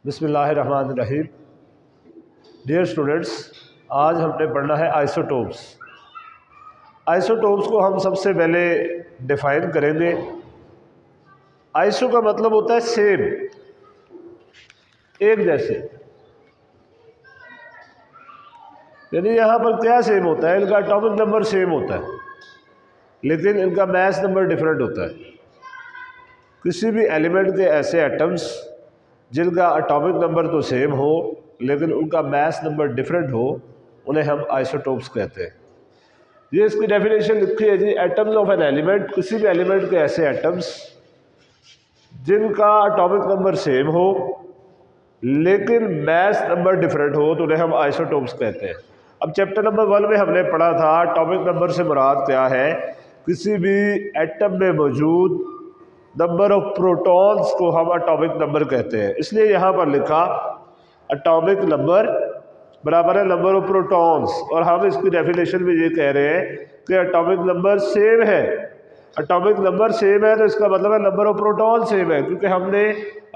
बिस्मिल्लाहिर्रहमानिर्रहीम। Dear students, आज हमने पढ़ना है आइसोटोप्स। आइसोटोप्स को हम सबसे पहले डिफाइन करेंगे। आइसो का मतलब होता है सेम, एक जैसे। यानी यहाँ पर क्या सेम होता है, इनका एटॉमिक नंबर सेम होता है लेकिन इनका मास नंबर डिफरेंट होता है। किसी भी एलिमेंट के ऐसे एटम्स जिनका एटॉमिक नंबर तो सेम हो लेकिन उनका मास नंबर डिफरेंट हो, उन्हें हम आइसोटोप्स कहते हैं। ये इसकी डेफिनेशन लिखी है जी, एटम्स ऑफ एन एलिमेंट, किसी भी एलिमेंट के ऐसे एटम्स जिनका एटॉमिक नंबर सेम हो लेकिन मास नंबर डिफरेंट हो तो उन्हें हम आइसोटोप्स कहते हैं। अब चैप्टर नंबर 1 में हमने पढ़ा था एटॉमिक नंबर से मुराद क्या है, किसी भी एटम में मौजूद नंबर ऑफ प्रोटॉन्स को हम एटॉमिक नंबर कहते हैं। इसलिए यहाँ पर लिखा एटॉमिक नंबर बराबर है नंबर ऑफ प्रोटॉन्स, और हम इसकी डेफिनेशन में ये कह रहे हैं कि एटॉमिक नंबर सेम है। एटॉमिक नंबर सेम है तो इसका मतलब है नंबर ऑफ प्रोटॉन सेम है, क्योंकि हमने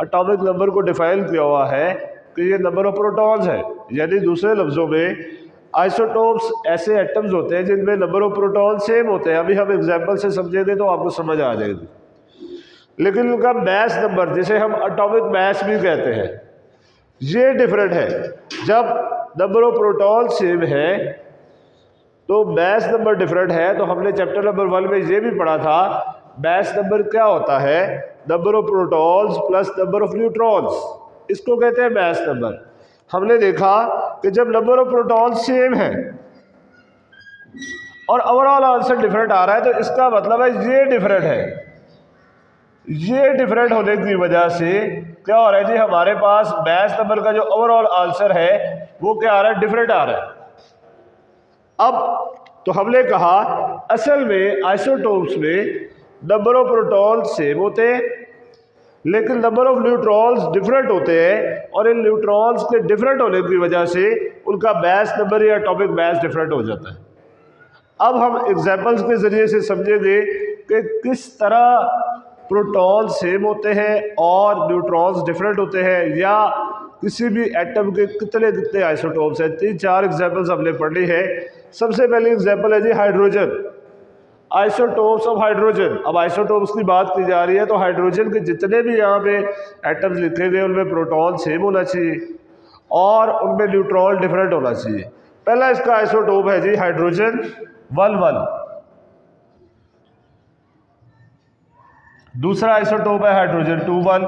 एटॉमिक नंबर को डिफाइन किया हुआ है कि ये नंबर ऑफ प्रोटॉन्स है। यानी दूसरे लफ्ज़ों में आइसोटोप्स ऐसे एटम्स होते हैं जिनमें नंबर ऑफ प्रोटॉन सेम होते हैं। अभी हम एग्जाम्पल से समझेंगे तो आपको समझ आ जाएगी। लेकिन उनका मास नंबर, जिसे हम एटॉमिक मास भी कहते हैं, ये डिफरेंट है। जब नंबर ऑफ प्रोटॉन सेम है तो मास नंबर डिफरेंट है। तो हमने चैप्टर नंबर 1 में ये भी पढ़ा था, मास नंबर क्या होता है, number of protons plus number of neutrons, इसको कहते हैं मास नंबर। हमने देखा कि जब नंबर ऑफ प्रोटॉन्स सेम है और ओवरऑल आंसर डिफरेंट आ रहा है तो इसका मतलब है ये डिफरेंट है। ये डिफरेंट होने की वजह से क्या हो रहा है जी, हमारे पास मास नंबर का जो ओवरऑल आंसर है वो क्या आ रहा है, डिफरेंट आ रहा है। अब तो हमने कहा असल में आइसोटोप्स में नंबर ऑफ प्रोटॉन्स सेम होते हैं लेकिन नंबर ऑफ न्यूट्रॉन्स डिफरेंट होते हैं, और इन न्यूट्रॉन्स के डिफरेंट होने की वजह से उनका मास नंबर या एटॉमिक मास डिफरेंट हो जाता है। अब हम एग्जाम्पल्स के जरिए से समझेंगे कि किस तरह प्रोटॉन सेम होते हैं और न्यूट्रॉन्स डिफरेंट होते हैं, या किसी भी एटम के कितने कितने आइसोटोप्स हैं। 3-4 एग्जाम्पल्स हमने पढ़ी है। सबसे पहली एग्जाम्पल है जी हाइड्रोजन, आइसोटोप्स ऑफ हाइड्रोजन। अब आइसोटोप्स की बात की जा रही है तो हाइड्रोजन के जितने भी यहाँ पे एटम्स लिखे गए उनमें प्रोटॉन सेम होना चाहिए और उनमें न्यूट्रॉन डिफरेंट होना चाहिए। पहला इसका आइसोटोप है जी हाइड्रोजन 1,1, दूसरा आइसोटोप है हाइड्रोजन 2,1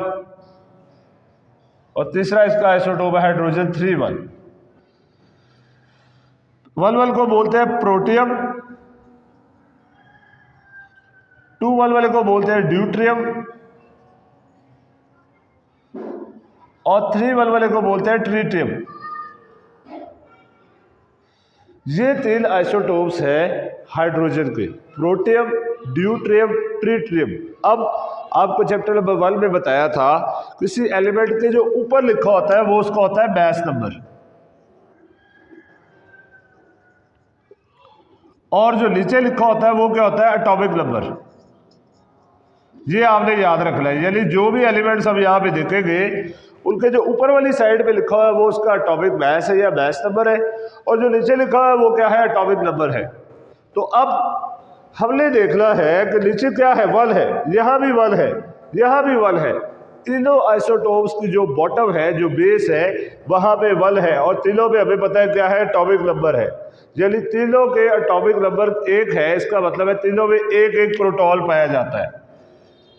और तीसरा इसका आइसोटोप है हाइड्रोजन 3,1। 1,1 को बोलते हैं प्रोटियम, 2,1 वाले को बोलते हैं ड्यूट्रियम और 3,1 वाले को बोलते हैं ट्रीटियम। ये 3 आइसोटोप्स हैं हाइड्रोजन के, प्रोटियम, ड्यूट्रियम, ट्रीटियम। अब आपको चैप्टर नंबर 1 में बताया था किसी एलिमेंट के जो ऊपर लिखा होता है वो उसका होता है मास नंबर, और जो नीचे लिखा होता है वो क्या होता है, एटॉमिक नंबर। ये आपने याद रखना है। यानी जो भी एलिमेंट्स हम यहाँ पे देखेंगे उनके जो ऊपर वाली साइड पे लिखा हुआ है वो उसका एटॉमिक मास है या मास नंबर है, और जो नीचे लिखा हुआ है वो क्या है, एटॉमिक नंबर है। तो अब हमने देखना है कि नीचे क्या है, 1 है, यहाँ भी 1 है, यहाँ भी 1 है। तीनों आइसोटोप्स की जो बॉटम है, जो बेस है, वहाँ पे 1 है और तीनों पे हमें पता है क्या है, एटॉमिक नंबर है। यानी तीनों के एटॉमिक नंबर 1 है, इसका मतलब है तीनों में एक एक प्रोटॉन पाया जाता है।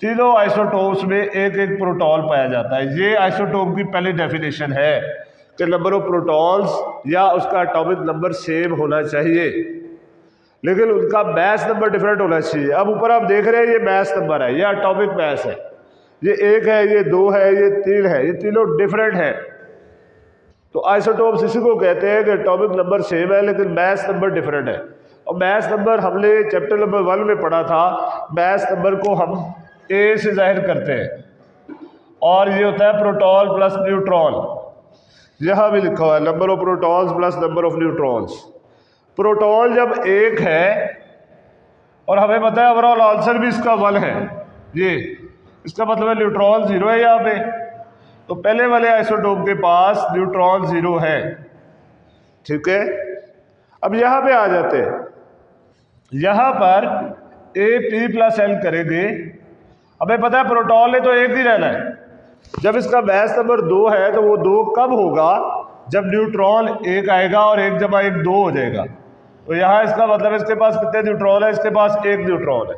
तीनों आइसोटोप्स में एक एक प्रोटॉन पाया जाता है। ये आइसोटोप की पहली डेफिनेशन है कि नंबर ऑफ प्रोटॉन्स या उसका एटॉमिक नंबर सेम होना चाहिए लेकिन उनका मास नंबर डिफरेंट होना चाहिए। अब ऊपर आप देख रहे हैं ये मास नंबर है, ये एटॉमिक मास है, ये 1 है, ये 2 है, ये 3 है, ये तीनों डिफरेंट है। तो आइसोटोप्स इसी को कहते हैं कि एटॉमिक नंबर सेम है लेकिन मास नंबर डिफरेंट है। और मास नंबर हमने चैप्टर नंबर 1 में पढ़ा था, मास नंबर को हम A से जाहिर करते हैं और ये होता है प्रोटॉन प्लस न्यूट्रॉन। यहाँ भी लिखा हुआ है number of protons plus number of neutrons. Proton जब 1 है और हमें पता है ओवरऑल आंसर भी इसका 1 है, ये इसका मतलब है न्यूट्रॉन 0 है यहाँ पे। तो पहले वाले आइसोटोप के पास न्यूट्रॉन 0 है, ठीक है। अब यहाँ पे आ जाते हैं, यहाँ पर Ap+L करेंगे। हमें पता है प्रोटॉन ने तो एक ही रहना है, जब इसका मास नंबर 2 है तो वो 2 कब होगा, जब न्यूट्रॉन 1 आएगा और 1 जमा 1 2 हो जाएगा। तो यहाँ इसका मतलब इसके पास कितने न्यूट्रॉन है, इसके पास 1 न्यूट्रॉन है।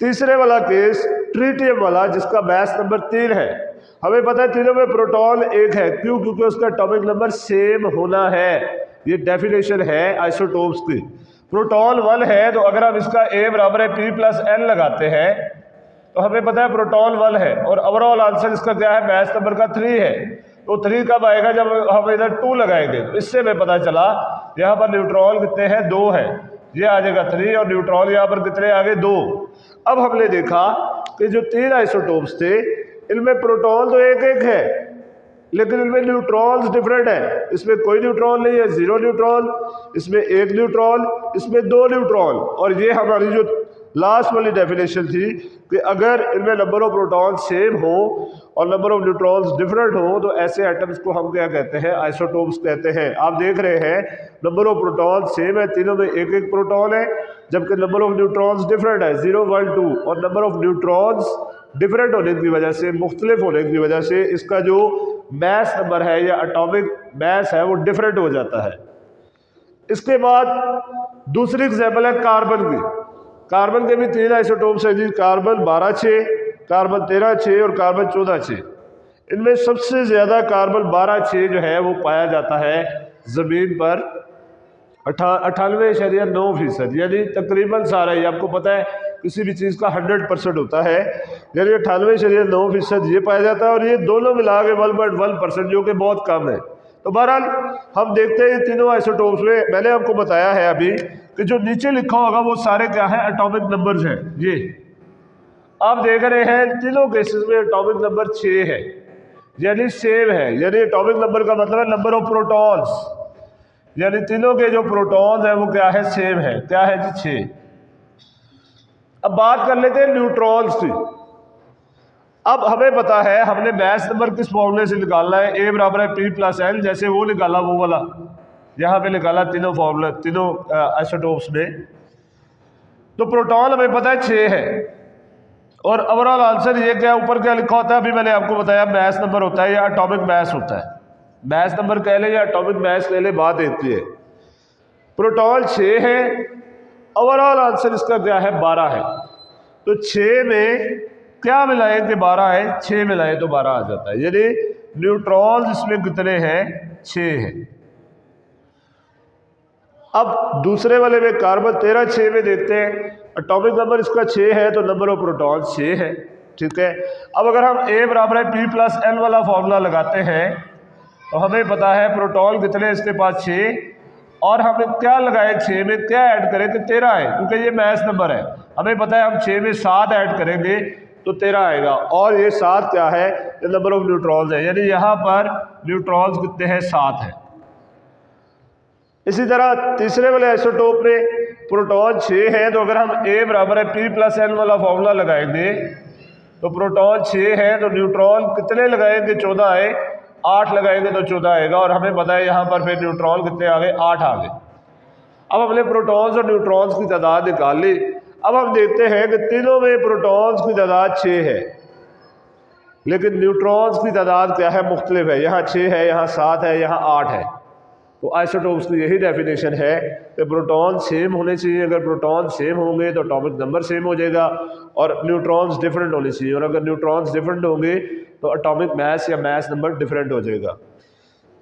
तीसरे वाला केस ट्रिटियम वाला जिसका मास नंबर 3 है, हमें पता है तीनों में प्रोटॉन 1 है, क्यों, क्योंकि उसका एटॉमिक नंबर सेम होना है। ये डेफिनेशन है आइसोटोप्स की। प्रोटॉन 1 है तो अगर हम इसका A बराबर है P+N लगाते हैं तो हमें पता है प्रोटॉन 1 है, और ओवरऑल आंसर इसका क्या है, मास नंबर का 3 है। तो 3 कब आएगा, जब हम इधर 2 लगाएंगे। तो इससे हमें पता चला यहाँ पर न्यूट्रॉन कितने हैं, 2 है, ये आ जाएगा 3, और न्यूट्रॉन यहाँ पर कितने आ गए, 2। अब हमने देखा कि जो 3 आइसोटोप्स थे इनमें प्रोटॉन तो एक एक है, लेकिन इनमें न्यूट्रॉन्स डिफरेंट है। इसमें कोई न्यूट्रॉन नहीं है, 0 न्यूट्रॉन, इसमें 1 न्यूट्रॉन, इसमें 2 न्यूट्रॉन। और ये हमारी जो लास्ट वाली डेफिनेशन थी कि अगर इनमें नंबर ऑफ प्रोटॉन सेम हो और नंबर ऑफ न्यूट्रॉन्स डिफरेंट हो तो ऐसे एटम्स को हम क्या कहते हैं, आइसोटोप्स कहते हैं। आप देख रहे हैं नंबर ऑफ प्रोटॉन सेम है, तीनों में एक एक प्रोटॉन है, जबकि नंबर ऑफ न्यूट्रॉन्स डिफरेंट है, 0 1 2। और नंबर ऑफ न्यूट्रॉन्स डिफरेंट होने की वजह से, मुख्तलिफ होने की वजह से इसका जो मास नंबर है या एटॉमिक मास है वो डिफरेंट हो जाता है। इसके बाद दूसरी एग्जाम्पल है कार्बन की। कार्बन के भी 3 आइसोटोप्स हैं जी, कार्बन 12-6, कार्बन 13-6 और कार्बन 14-6। इनमें सबसे ज़्यादा कार्बन 12-6 जो है वो पाया जाता है ज़मीन पर 98.9%, यानी तकरीबन सारा ही। आपको पता है किसी भी चीज़ का 100% होता है, यानी 98.9% ये पाया जाता है, और ये दोनों मिला के 1.1% जो कि बहुत कम है। तो बहरहाल हम देखते हैं तीनों आइसोटोप्स में, मैंने आपको बताया है अभी कि जो नीचे लिखा होगा वो सारे क्या है, एटॉमिक नंबर्स हैं। ये आप देख रहे हैं तीनों केसेस में एटॉमिक नंबर 6 है, यानी सेम है। यानी एटॉमिक नंबर का मतलब है नंबर ऑफ प्रोटॉन्स, यानी तीनों के जो प्रोटॉन्स हैं वो क्या है, सेम है। क्या है जी, 6। अब बात कर लेते हैं न्यूट्रॉन्स की। अब हमें पता है हमने मास नंबर किस फॉर्मूले से निकालना है, A बराबर है P+N, जैसे वो निकाला वो वाला यहाँ पे निकाला तीनों फॉर्मूले, तीनों आइसोटोप्स में। तो प्रोटॉन हमें पता है 6 है, और ओवरऑल आंसर ये क्या, ऊपर क्या लिखा होता है अभी मैंने आपको बताया, मास नंबर होता है या एटॉमिक मास होता है। मास नंबर कह ले या एटॉमिक मास कह ले, बात एक ही है। प्रोटॉन 6 है, ओवरऑल आंसर इसका क्या है, 12 है। तो 6 में क्या मिलाएं कि 12 है, 6 मिलाएं तो 12 आ जाता है, यानी न्यूट्रॉन्स इसमें कितने हैं, 6 हैं। अब दूसरे वाले में कार्बन 13-6 में देखते हैं, एटॉमिक नंबर इसका 6 है तो नंबर ऑफ प्रोटॉन 6 है, ठीक है। अब अगर हम A बराबर है P+N वाला फॉर्मूला लगाते हैं तो हमें पता है प्रोटॉन कितने इसके पास, 6, और हमें क्या लगाए, 6 में क्या ऐड करें कि 13 है, क्योंकि ये मास नंबर है। हमें पता है हम 6 में 7 ऐड करेंगे तो 13 आएगा, और ये 7 क्या है, ये नंबर ऑफ न्यूट्रॉन्स है, यानी यहाँ पर न्यूट्रॉन्स कितने हैं, 7 है। इसी तरह तीसरे वाले आइसोटोप में प्रोटॉन 6 है, तो अगर हम A बराबर है P+N वाला फॉर्मूला लगाएंगे तो प्रोटॉन 6 है तो न्यूट्रॉन कितने लगाएंगे, 14 आए, 8 लगाएंगे तो 14 आएगा, और हमें पता है यहाँ पर फिर न्यूट्रॉन कितने आ गए, 8 आ गए। अब हमने प्रोटॉन्स और न्यूट्रॉन्स की तादाद निकाल ली। अब हम देखते हैं कि तीनों में प्रोटॉन्स की तादाद 6 है, लेकिन न्यूट्रॉन्स की तादाद क्या है, मुख्तलिफ है। यहाँ 6 है, यहाँ 7 है, यहाँ 8 है। तो आइसोटोप्स की यही डेफिनेशन है कि प्रोटॉन सेम होने चाहिए। अगर प्रोटॉन सेम होंगे तो एटॉमिक नंबर सेम हो जाएगा, और न्यूट्रॉन्स डिफरेंट होने चाहिए, और अगर न्यूट्रॉन्स डिफरेंट होंगे तो एटॉमिक मास या मास नंबर डिफरेंट हो जाएगा।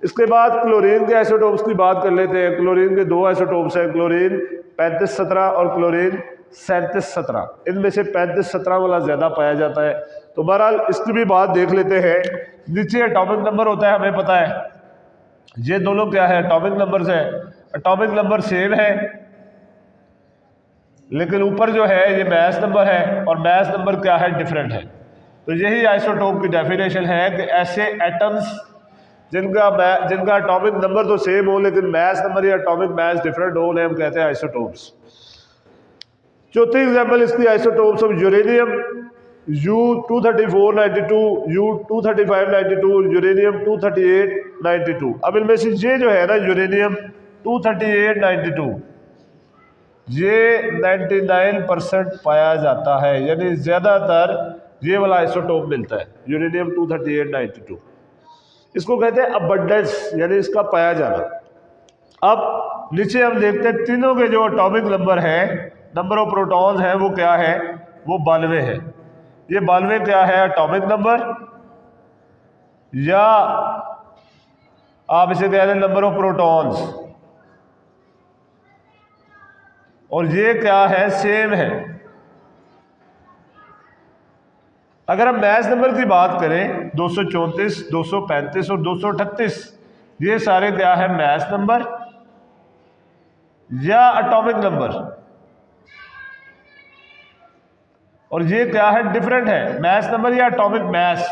इसके बाद क्लोरीन के आइसोटोप्स की बात कर लेते हैं। क्लोरीन के 2 आइसोटोप्स हैं, क्लोरीन 3517 और क्लोरीन 3717। इनमें से 3517 वाला ज़्यादा पाया जाता है। तो बहरहाल इसकी भी बात देख लेते हैं। नीचे एटॉमिक नंबर होता है, हमें पता है ये दोनों क्या है, एटॉमिक नंबर्स है। एटॉमिक नंबर सेम है, लेकिन ऊपर जो है ये मास नंबर है, और मास नंबर क्या है, डिफरेंट है। तो यही आइसोटोप की डेफिनेशन है कि ऐसे एटम्स जिनका एटॉमिक नंबर तो सेम हो लेकिन मास नंबर या एटॉमिक मास डिफरेंट हो, उन्हें हम कहते हैं आइसोटोप्स। चौथी एग्जाम्पल इसकी isotopes of uranium. U23492, U23592, uranium 23892। अब इनमें से ये जो है ना यूरेनियम 23892, ये 99% पाया जाता है, यानी ज़्यादातर ये वाला आइसोटोप मिलता है यूरेनियम 23892। इसको कहते हैं अबंडेंस, यानी इसका पाया जाना। अब नीचे हम देखते हैं तीनों के जो एटॉमिक नंबर हैं, नंबर ऑफ प्रोटॉन्स हैं, वो क्या है, वो 92 है। ये 92 क्या है, एटॉमिक नंबर, या आप इसे कह रहे हैं नंबर ऑफ प्रोटॉन्स, और ये क्या है, सेम है। अगर हम मैच नंबर की बात करें 234, 235 और 238, ये सारे क्या है, मैच नंबर या एटॉमिक नंबर, और ये क्या है, डिफरेंट है, मैच नंबर या एटॉमिक मैस,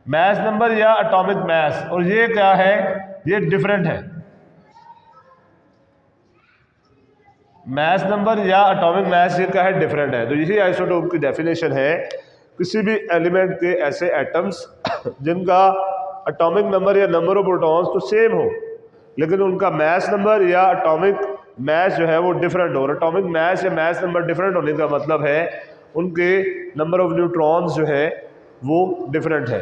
मैच नंबर या एटॉमिक मैस, और ये क्या है, ये डिफरेंट है। मैच नंबर या एटॉमिक मैस ये क्या है, डिफरेंट है। तो यही आइसोटोप की डेफिनेशन है, किसी भी एलिमेंट के ऐसे एटम्स जिनका एटॉमिक नंबर या नंबर ऑफ प्रोटॉन्स तो सेम हो, लेकिन उनका मैच नंबर या एटॉमिक मैच जो है वो डिफरेंट हो। और एटॉमिक मैच या मैच नंबर डिफरेंट होने का मतलब है उनके नंबर ऑफ न्यूट्रॉन्स जो है वो डिफरेंट है।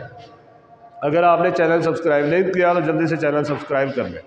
अगर आपने चैनल सब्सक्राइब नहीं किया तो जल्दी से चैनल सब्सक्राइब कर लें।